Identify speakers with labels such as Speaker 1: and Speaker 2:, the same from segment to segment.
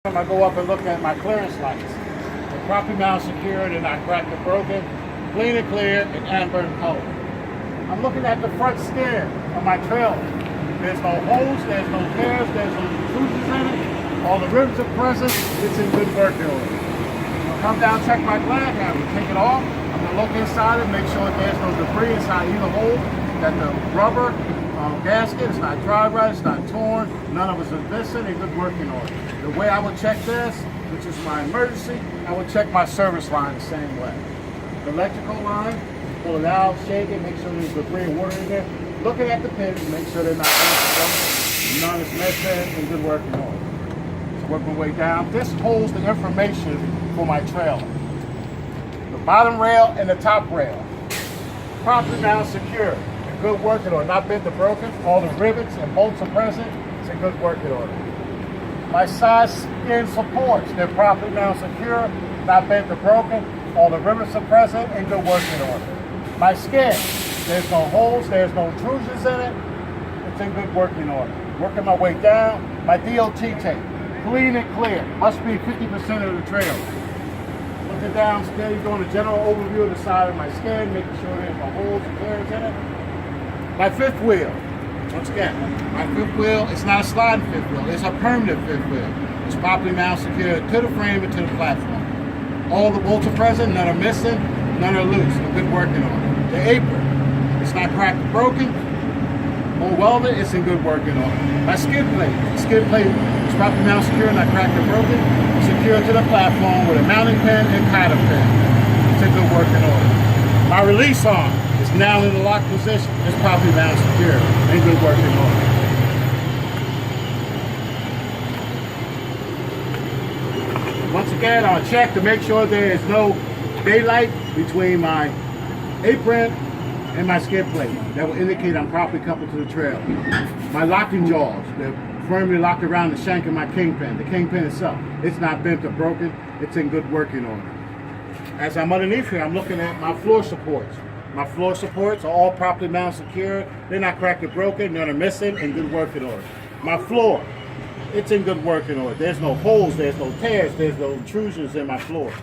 Speaker 1: I go up and look at my clearance lights. They're properly mounted, secured, and not cracked or broken, clean and clear, and amber in color. I'm looking at the front skin of my trailer. There's no holes, there's no tears, there's no intrusions in it. All the rims are present. It's in good working order. I'll come down, check my glad handle, take it off. I'm gonna look inside it, make sure there's no debris inside either hole, that the rubber gasket is not dry right, it's not torn, none of us is missing, in good working order. The way I would check this, which is my emergency, I would check my service line the same way. The electrical line, pull it out, shake it, make sure there's debris and water in there. Looking at the pins, make sure they're not broken, none is missing, in good working order. So work my way down. This holds the information for my trailer. The bottom rail and the top rail. Properly mounted, secure. Good working order, not bent or broken. All the rivets and bolts are present. It's in good working order. My side skin supports, they're properly mounted, secure, not bent or broken. All the rivets are present, in good working order. My skin, there's no holes, there's no intrusions in it. It's in good working order. Working my way down. My DOT tape, clean and clear. Must be 50% of the trailer. Looking down, steady, doing a general overview of the side of my skin, making sure there's no holes and tears in it. My fifth wheel, once again, my fifth wheel, it's not a sliding fifth wheel, it's a permanent fifth wheel. It's properly mounted, secured to the frame and to the platform. All the bolts are present, none are missing, none are loose, a good working order. The apron, it's not cracked or broken, or welded, it's in good working order. My skid plate, is properly mounted, secured, not cracked or broken, secured to the platform with a mounting pin and cotter pin. It's in good working order. My release arm is now in the locked position. It's properly mounted, secure, in good working order. Once again, I'll check to make sure there is no daylight between my apron and my skid plate. That will indicate I'm properly coupled to the trailer. My locking jaws, they're firmly locked around the shank of my kingpin. The kingpin itself, it's not bent or broken. It's in good working order. As I'm underneath here, I'm looking at my floor supports. My floor supports are all properly mounted, secured. They're not cracked or broken. None are missing, in good working order. My floor, it's in good working order. There's no holes, there's no tears, there's no intrusions in my floor.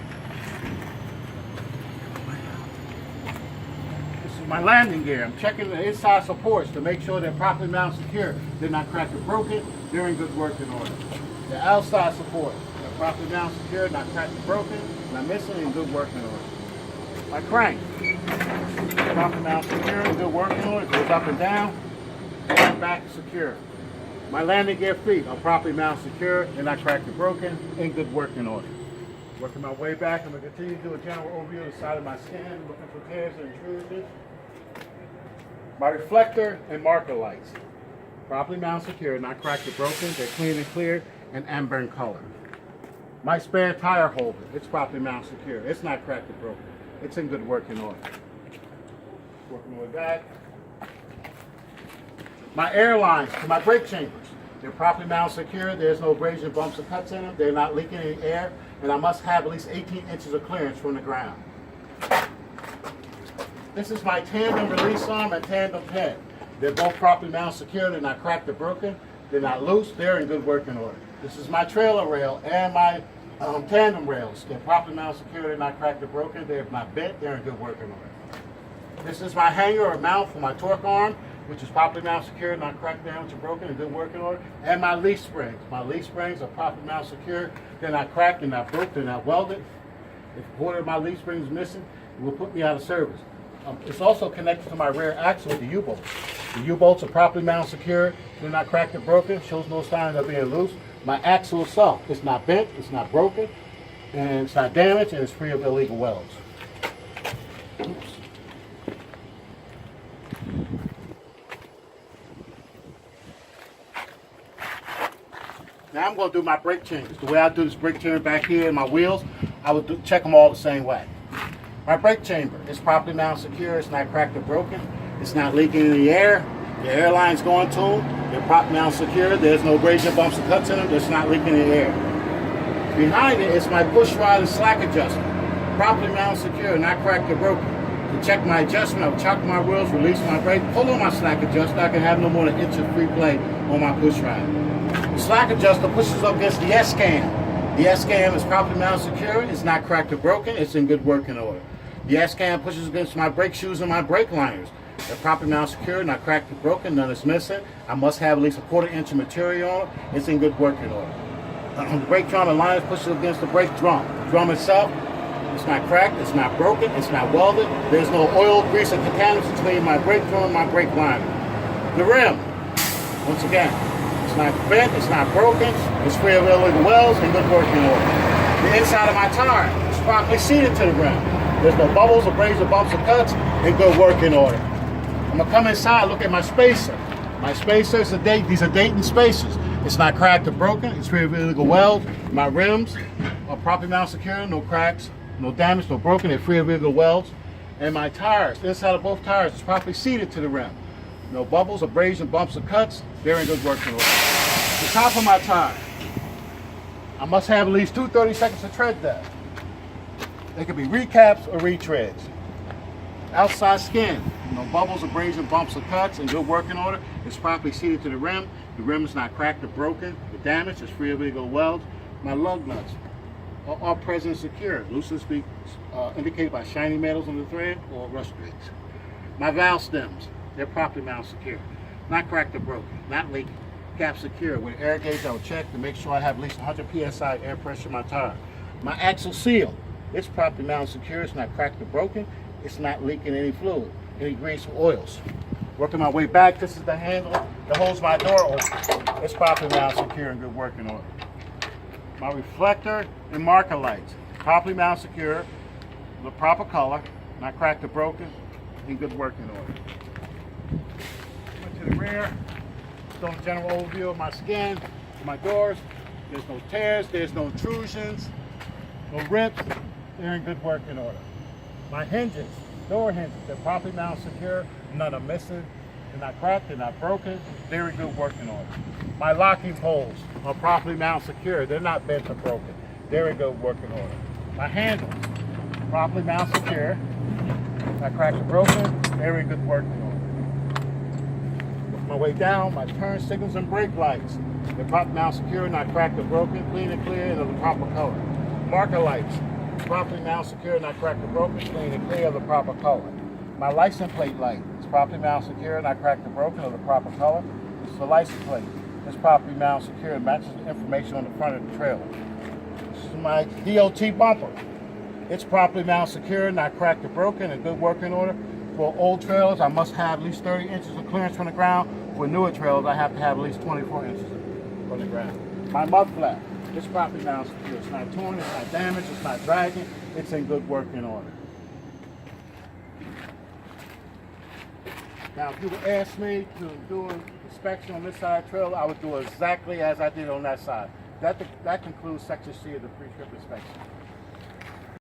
Speaker 1: This is my landing gear. I'm checking the inside supports to make sure they're properly mounted, secure. They're not cracked or broken. They're in good working order. The outside supports, they're properly mounted, secure, not cracked or broken. Not missing, in good working order. My crank, properly mounted, secure, in good working order. It goes up and down, and back secure. My landing gear feet are properly mounted, secure. They're not cracked or broken, in good working order. Working my way back, I'm going to continue to do a general overview of the side of my skin, looking for tears and intrusions. My reflector and marker lights, properly mounted, secure, not cracked or broken. They're clean and clear and amber in color. My spare tire holder, it's properly mounted, secure. It's not cracked or broken. It's in good working order. Working with that. My air lines to my brake chambers, they're properly mounted, secure. There's no abrasion, bumps, or cuts in them. They're not leaking any air, and I must have at least 18 inches of clearance from the ground. This is my tandem release arm and tandem pin. They're both properly mounted, secure. They're not cracked or broken. They're not loose. They're in good working order. This is my trailer rail and my tandem rails. They're properly mounted, secure. They're not cracked or broken. They're not bent. They're in good working order. This is my hanger or mount for my torque arm, which is properly mounted, secure, not cracked, damaged, or broken, in good working order. And my leaf springs. My leaf springs are properly mounted, secure. They're not cracked. They're not broke. They're not welded. If one of my leaf springs is missing, it will put me out of service. It's also connected to my rear axle with the U-bolts. The U-bolts are properly mounted, secure. They're not cracked or broken. Shows no signs of being loose. My axle itself, it's not bent, it's not broken, and it's not damaged, and it's free of illegal welds. Oops. Now I'm going to do my brake changes. The way I do this brake chamber back here in my wheels, I would check them all the same way. My brake chamber is properly mounted, secure. It's not cracked or broken. It's not leaking any air. The air line's going to them. They're properly mounted, secure. There's no abrasion, bumps, or cuts in them. It's not leaking any air. Behind it is my push rod and slack adjuster. Properly mounted, secure, not cracked or broken. To check my adjustment, I'll chuck my wheels, release my brake, pull on my slack adjuster. I can have no more than an inch of free play on my push rod. The slack adjuster pushes up against the S-cam. The S-cam is properly mounted secure. It's not cracked or broken. It's in good working order. The S-cam pushes against my brake shoes and my brake liners. They're properly mounted secure, not cracked or broken, none is missing. I must have at least a 1/4 inch of material on it. It's in good working order. The brake drum and liners pushes against the brake drum. The drum itself, it's not cracked, it's not broken, it's not welded. There's no oil, grease, or contaminants between my brake drum and my brake liner. The rim, once again, it's not bent, it's not broken, it's free of illegal welds, in good working order. The inside of my tire is properly seated to the rim. There's no bubbles, abrasions, bumps, or cuts, in good working order. I'm gonna come inside, look at my spacer. My spacer is these are Dayton spacers. It's not cracked or broken, it's free of illegal welds. My rims are properly mounted secure, no cracks, no damage, no broken, they're free of illegal welds. And my tires, the inside of both tires is properly seated to the rim. No bubbles, abrasions, bumps, or cuts, they're in good working order. The top of my tire, I must have at least 2 30-seconds of tread depth. They could be recaps or retreads. Outside skin, no bubbles, abrasions, bumps, or cuts, in good working order. It's properly seated to the rim. The rim is not cracked or broken. The damage is free of illegal welds. My lug nuts are all present and secure. Loosely speak, indicated by shiny metals on the thread or rust streaks. My valve stems, they're properly mounted secure. Not cracked or broken, not leaking. Cap secure. With air gauge, I will check to make sure I have at least 100 psi air pressure in my tire. My axle seal, it's properly mounted secure. It's not cracked or broken. It's not leaking any fluid, any grease or oils. Working my way back, this is the handle that holds my door open. It's properly mounted secure and good working order. My reflector and marker lights, properly mounted secure, the proper color, not cracked or broken, in good working order. Went to the rear, showing a general overview of my skin, my doors. There's no tears, there's no intrusions, no rips, they're in good working order. My hinges, door hinges, they're properly mounted secure, none are missing, they're not cracked, they're not broken, they're in good working order. My locking poles are properly mounted secure, they're not bent or broken, they're in good working order. My handles, properly mounted secure, not cracked or broken, they're in good working order. Working my way down, my turn signals and brake lights, they're properly mounted secure, not cracked or broken, clean and clear, and of the proper color. Marker lights, properly mounted secure, not cracked or broken, clean and clear, of the proper color. My license plate light is properly mounted secure, not cracked or broken, of the proper color. This is the license plate. It's properly mounted secure and matches the information on the front of the trailer. This is my DOT bumper. It's properly mounted secure, not cracked or broken, in good working order. For old trailers, I must have at least 30 inches of clearance from the ground. For newer trailers, I have to have at least 24 inches from the ground. My mud flap. It's properly mounted secure. It's not torn, it's not damaged, it's not dragging, it's in good working order. Now, if you would ask me to do an inspection on this side of the trailer, I would do exactly as I did on that side. That concludes Section C of the pre-trip inspection.